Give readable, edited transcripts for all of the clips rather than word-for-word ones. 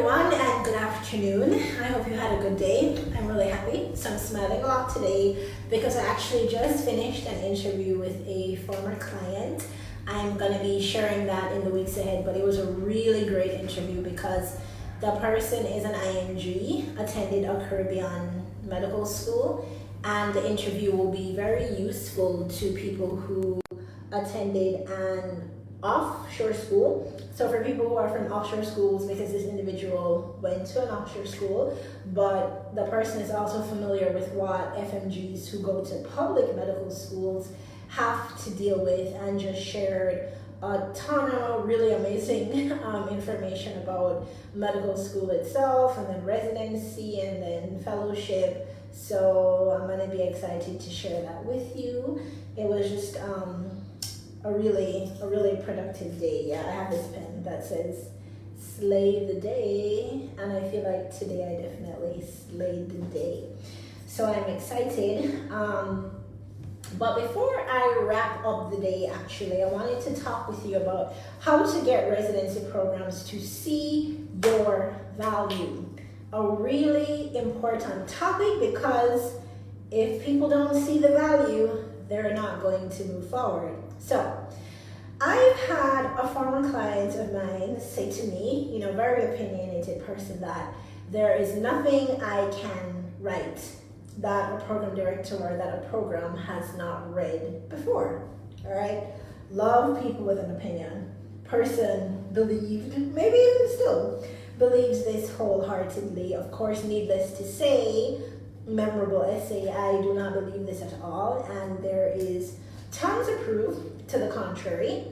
everyone, and good afternoon. I hope you had a good day. I'm really happy. So I'm smiling a lot today because I actually just finished an interview with a former client. I'm going to be sharing that in the weeks ahead, but it was a really great interview because the person is an IMG, attended a Caribbean medical school, and the interview will be very useful to people who attended an offshore school. So for people who are from offshore schools, because this individual went to an offshore school, but the person is also familiar with what FMGs who go to public medical schools have to deal with, and just shared a ton of really amazing information about medical school itself, and then residency, and then fellowship. So I'm going to be excited to share that with you. It was just a really productive day. Yeah, I have this pen that says slay the day, and I feel like today I definitely slayed the day. So I'm excited. But before I wrap up the day, actually, I wanted to talk with you about how to get residency programs to see your value. A really important topic, because if people don't see the value, they're not going to move forward. So I've had a former client of mine say to me, very opinionated person, that there is nothing I can write that a program director or that a program has not read before. All right. Love people with an opinion. Person believed, maybe even still believes this wholeheartedly. Of course, needless to say, memorable essay, I do not believe this at all, and there is tons of proof to the contrary.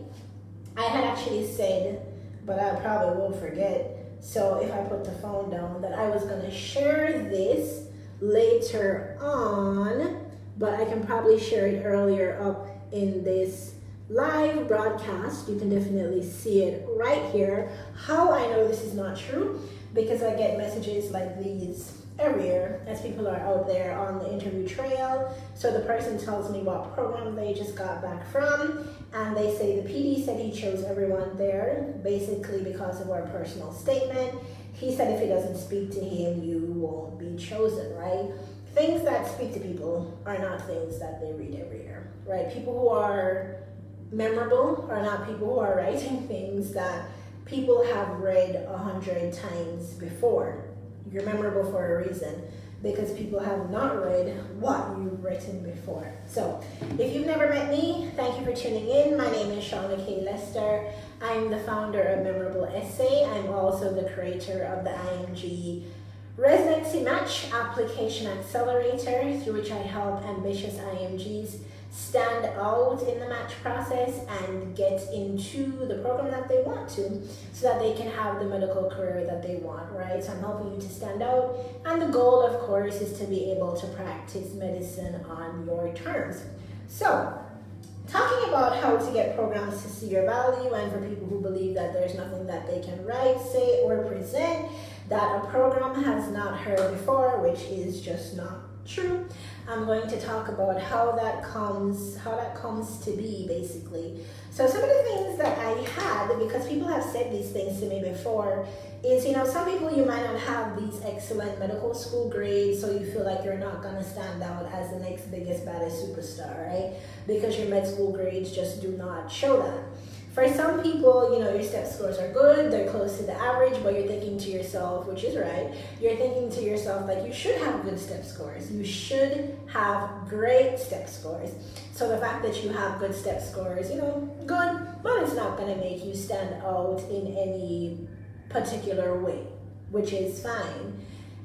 I had actually said, but I probably will forget, so if I put the phone down, that I was going to share this later on, but I can probably share it earlier up in this live broadcast. You can definitely see it right here. How I know this is not true, because I get messages like these every year as people are out there on the interview trail. So the person tells me what program they just got back from, and they say the PD said he chose everyone there basically because of our personal statement. He said if it doesn't speak to him, you won't be chosen, right? Things that speak to people are not things that they read every year, right? People who are memorable are not people who are writing things that people have read 100 times before. You're memorable for a reason, because people have not read what you've written before. So if you've never met me, thank you for tuning in. My name is Shauna K. Lester. I'm the founder of Memorable Essay. I'm also the creator of the IMG Residency Match Application Accelerator, through which I help ambitious IMGs stand out in the match process and get into the program that they want to, so that they can have the medical career that they want, right? So I'm helping you to stand out, and the goal, of course, is to be able to practice medicine on your terms. So talking about how to get programs to see your value, and for people who believe that there's nothing that they can write, say, or present that a program has not heard before, which is just not true. I'm going to talk about how that comes to be, basically. So some of the things that I had, because people have said these things to me before, is, some people, you might not have these excellent medical school grades, so you feel like you're not going to stand out as the next biggest, baddest superstar, right? Because your med school grades just do not show that. For some people, your step scores are good, they're close to the average, but you're thinking to yourself, which is right, you're thinking to yourself, like, you should have good step scores. You should have great step scores. So the fact that you have good step scores, good, but it's not going to make you stand out in any particular way, which is fine.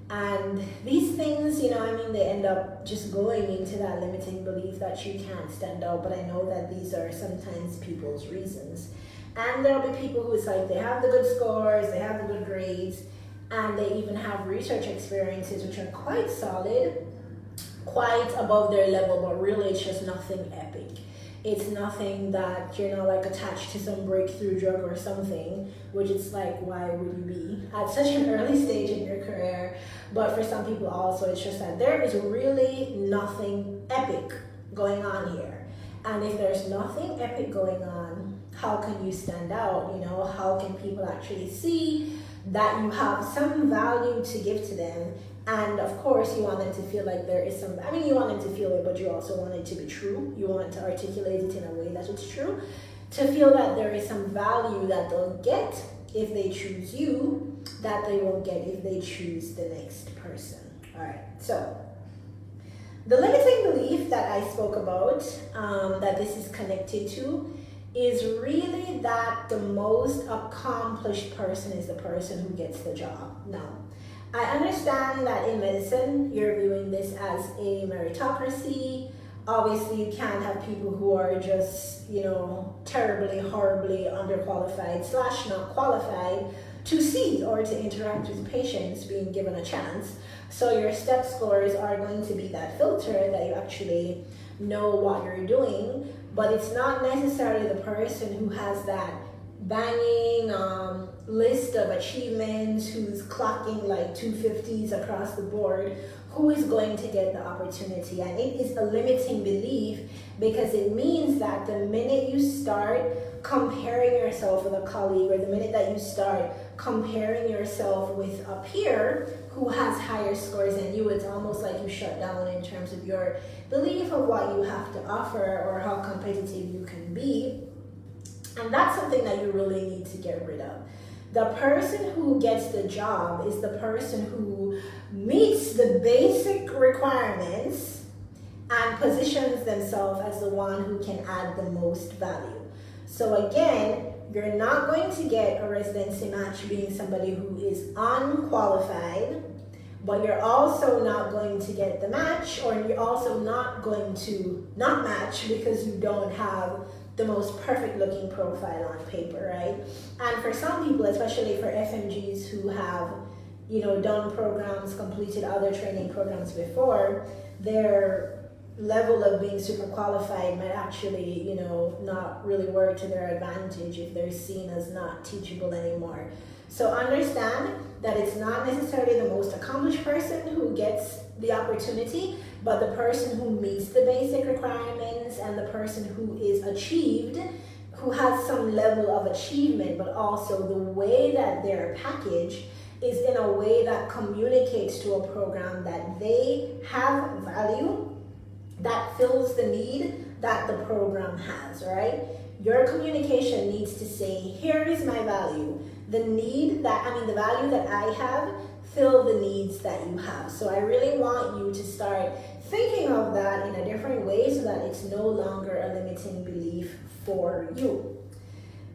And these things, they end up just going into that limiting belief that you can't stand out. But I know that these are sometimes people's reasons. And there'll be people who it's like they have the good scores, they have the good grades, and they even have research experiences which are quite solid, quite above their level, but really it's just nothing epic. It's nothing that you're not like attached to some breakthrough drug or something, which it's like, why would you be at such an early stage in your career? But for some people also, it's just that there is really nothing epic going on here. And if there's nothing epic going on, How can you stand out? How can people actually see that you have some value to give to them? And of course, you want them to feel like there is you want them to feel it, but you also want it to be true. You want to articulate it in a way that it's true, to feel that there is some value that they'll get if they choose you that they won't get if they choose the next person. All right, so the limiting belief that I spoke about, that this is connected to, is really that the most accomplished person is the person who gets the job. Now, I understand that in medicine, you're viewing this as a meritocracy. Obviously, you can't have people who are just, terribly, horribly underqualified / not qualified to see or to interact with patients being given a chance. So your step scores are going to be that filter that you actually know what you're doing, but it's not necessarily the person who has that banging list of achievements, who's clocking like 250s across the board, who is going to get the opportunity. And it is a limiting belief, because it means that the minute you start comparing yourself with a colleague, or the minute that you start comparing yourself with a peer who has higher scores than you, it's almost like you shut down in terms of your belief of what you have to offer or how competitive you can be. And that's something that you really need to get rid of. The person who gets the job is the person who meets the basic requirements and positions themselves as the one who can add the most value. So again, you're not going to get a residency match being somebody who is unqualified, but you're also not going to get the match, or you're also not going to not match because you don't have the most perfect looking profile on paper, right? And for some people, especially for FMGs who have, done programs, completed other training programs before, their level of being super qualified might actually, not really work to their advantage if they're seen as not teachable anymore. So understand that it's not necessarily the most accomplished person who gets the opportunity, but the person who meets the basic requirements and the person who is achieved, who has some level of achievement, but also the way that they're packaged is in a way that communicates to a program that they have value, that fills the need that the program has, right? Your communication needs to say, here is my value. The value that I have, fill the needs that you have. So I really want you to start thinking of that in a different way so that it's no longer a limiting belief for you.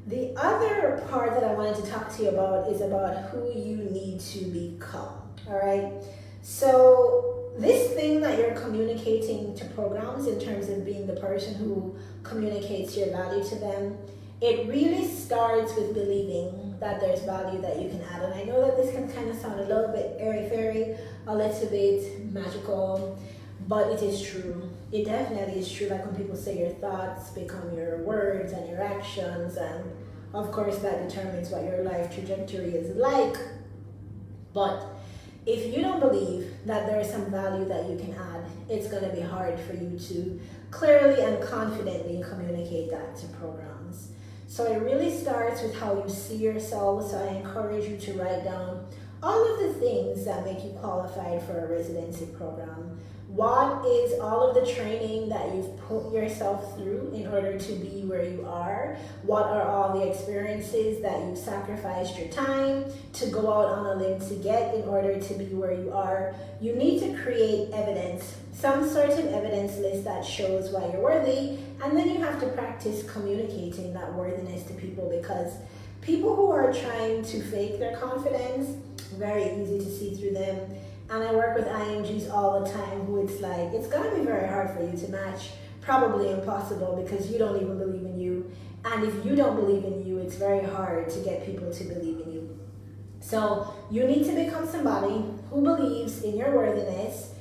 The other part that I wanted to talk to you about is about who you need to become, all right? So this thing that you're communicating to programs in terms of being the person who communicates your value to them, it really starts with believing that there's value that you can add. And I know that this can kind of sound a little bit airy-fairy, a little bit magical, but it is true. It definitely is true. Like when people say your thoughts become your words and your actions, and of course that determines what your life trajectory is like. But if you don't believe that there is some value that you can add, it's going to be hard for you to clearly and confidently communicate that to programs. So it really starts with how you see yourself. So I encourage you to write down all of the things that make you qualified for a residency program. What is all of the training that you've put yourself through in order to be where you are? What are all the experiences that you've sacrificed your time to go out on a limb to get in order to be where you are? You need to create evidence, some sort of evidence list that shows why you're worthy, and then you have to practice communicating that worthiness to people, because people who are trying to fake their confidence, very easy to see through them. And I work with IMGs all the time who it's like, it's gonna be very hard for you to match, probably impossible, because you don't even believe in you. And if you don't believe in you, it's very hard to get people to believe in you. So you need to become somebody who believes in your worthiness,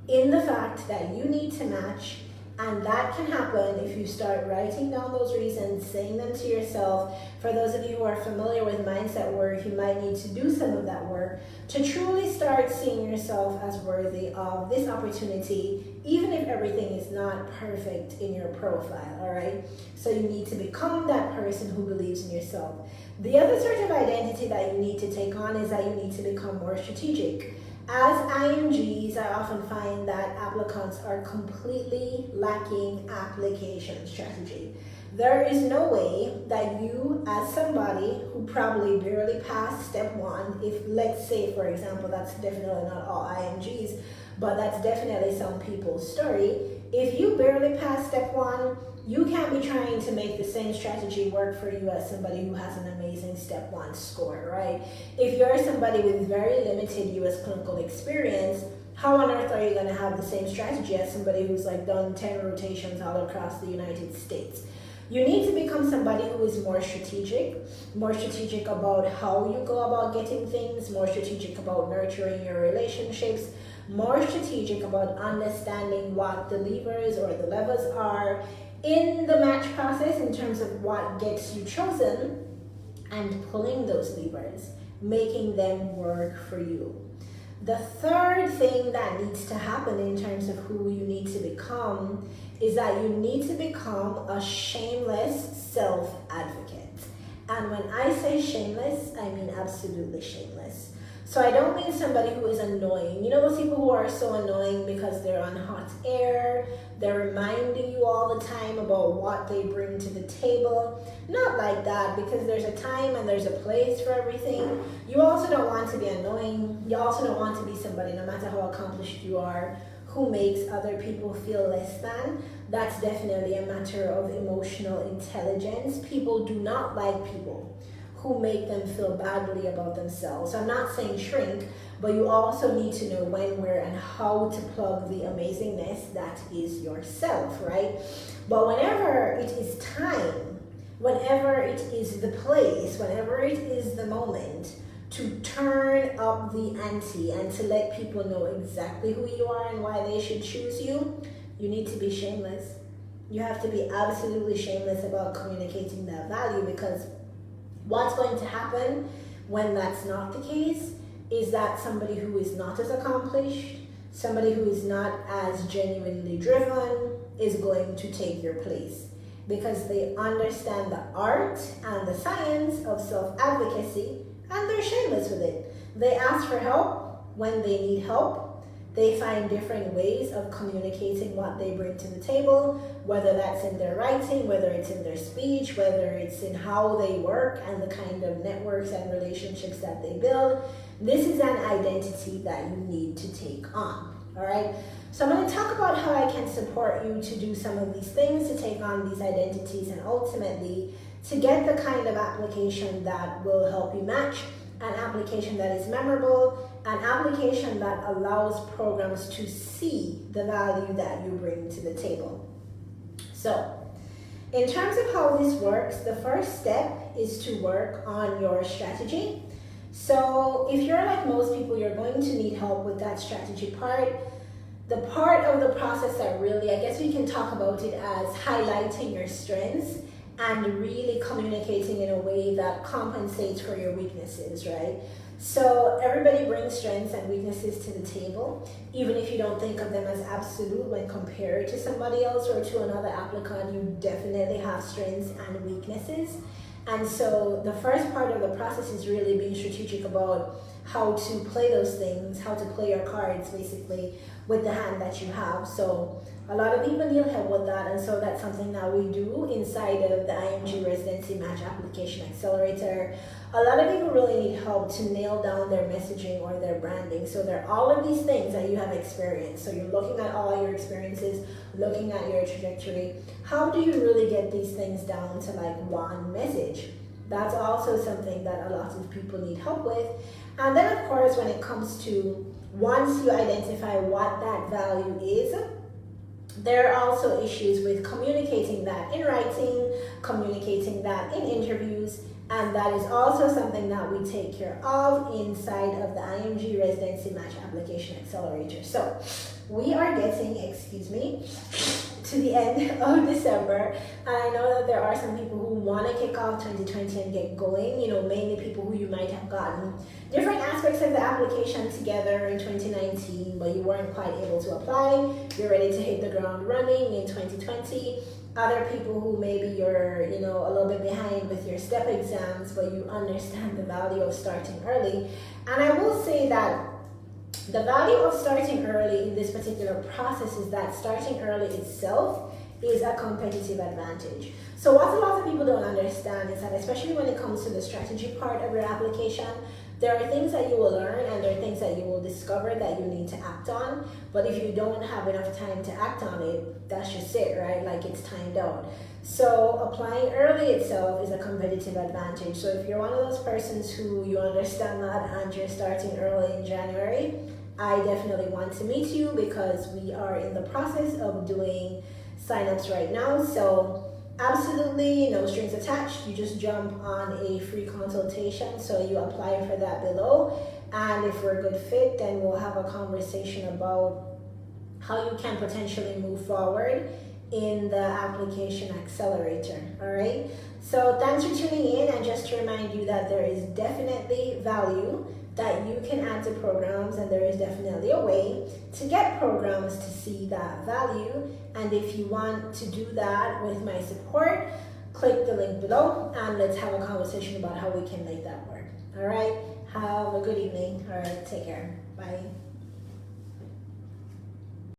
in the fact that you need to match, And that can happen if you start writing down those reasons, saying them to yourself. For those of you who are familiar with mindset work, you might need to do some of that work to truly start seeing yourself as worthy of this opportunity, even if everything is not perfect in your profile, all right? So you need to become that person who believes in yourself. The other sort of identity that you need to take on is that you need to become more strategic. As IMGs, I often find that applicants are completely lacking application strategy. There is no way that you, as somebody who probably barely passed step one, if let's say, for example, that's definitely not all IMGs, but that's definitely some people's story. If you barely passed step one, you can't be trying to make the same strategy work for you as somebody who has an amazing step one score, right? If you're somebody with very limited US clinical experience, how on earth are you going to have the same strategy as somebody who's like done 10 rotations all across the United States? You need to become somebody who is more strategic about how you go about getting things, more strategic about nurturing your relationships, more strategic about understanding what the levers or the levers are in the match process in terms of what gets you chosen, and pulling those levers, making them work for you. The third thing that needs to happen in terms of who you need to become is that you need to become a shameless self-advocate. And when I say shameless, I mean absolutely shameless. So I don't mean somebody who is annoying. You know those people who are so annoying because they're on hot air, they're reminding you all the time about what they bring to the table. Not like that, because there's a time and there's a place for everything. You also don't want to be annoying. You also don't want to be somebody, no matter how accomplished you are, who makes other people feel less than. That's definitely a matter of emotional intelligence. People do not like people who make them feel badly about themselves. I'm not saying shrink, but you also need to know when, where, and how to plug the amazingness that is yourself, right? But whenever it is time, whenever it is the place, whenever it is the moment to turn up the ante and to let people know exactly who you are and why they should choose you, you need to be shameless. You have to be absolutely shameless about communicating that value, because what's going to happen when that's not the case is that somebody who is not as accomplished, somebody who is not as genuinely driven is going to take your place, because they understand the art and the science of self-advocacy and they're shameless with it. They ask for help when they need help. They find different ways of communicating what they bring to the table, whether that's in their writing, whether it's in their speech, whether it's in how they work and the kind of networks and relationships that they build. This is an identity that you need to take on, all right? So I'm going to talk about how I can support you to do some of these things, to take on these identities, and ultimately to get the kind of application that will help you match, an application that is memorable, an application that allows programs to see the value that you bring to the table. So, in terms of how this works, the first step is to work on your strategy. So, if you're like most people, you're going to need help with that strategy part. The part of the process that really, I guess we can talk about it as highlighting your strengths and really communicating in a way that compensates for your weaknesses, right? So everybody brings strengths and weaknesses to the table, even if you don't think of them as absolute when compared to somebody else or to another applicant. You definitely have strengths and weaknesses. And so the first part of the process is really being strategic about how to play those things, how to play your cards basically with the hand that you have. So a lot of people need help with that, and so that's something that we do inside of the IMG Residency Match Application Accelerator. A lot of people really need help to nail down their messaging or their branding. So there are all of these things that you have experienced. So you're looking at all your experiences, looking at your trajectory. How do you really get these things down to like one message? That's also something that a lot of people need help with. And then of course, when it comes to once you identify what that value is, there are also issues with communicating that in writing, communicating that in interviews, and that is also something that we take care of inside of the IMG Residency Match Application Accelerator. So we are getting, excuse me, to the end of December, and I know that there are some people who want to kick off 2020 and get going, mainly people who you might have gotten different aspects of the application together in 2019, but you weren't quite able to apply. You're ready to hit the ground running in 2020. Other people who maybe you're, a little bit behind with your step exams, but you understand the value of starting early. And I will say that the value of starting early in this particular process is that starting early itself is a competitive advantage. So what a lot of people don't understand is that, especially when it comes to the strategy part of your application, there are things that you will learn and there are things that you will discover that you need to act on. But if you don't have enough time to act on it, that's just it, right? Like, it's timed out. So applying early itself is a competitive advantage. So if you're one of those persons who you understand that and you're starting early in January, I definitely want to meet you, because we are in the process of doing signups right now. So absolutely no strings attached. You just jump on a free consultation. So you apply for that below. And if we're a good fit, then we'll have a conversation about how you can potentially move forward in the application accelerator. All right. So thanks for tuning in. And just to remind you that there is definitely value that you can add to programs, and there is definitely a way to get programs to see that value. And if you want to do that with my support, click the link below and let's have a conversation about how we can make that work. All right. Have a good evening. All right. Take care. Bye.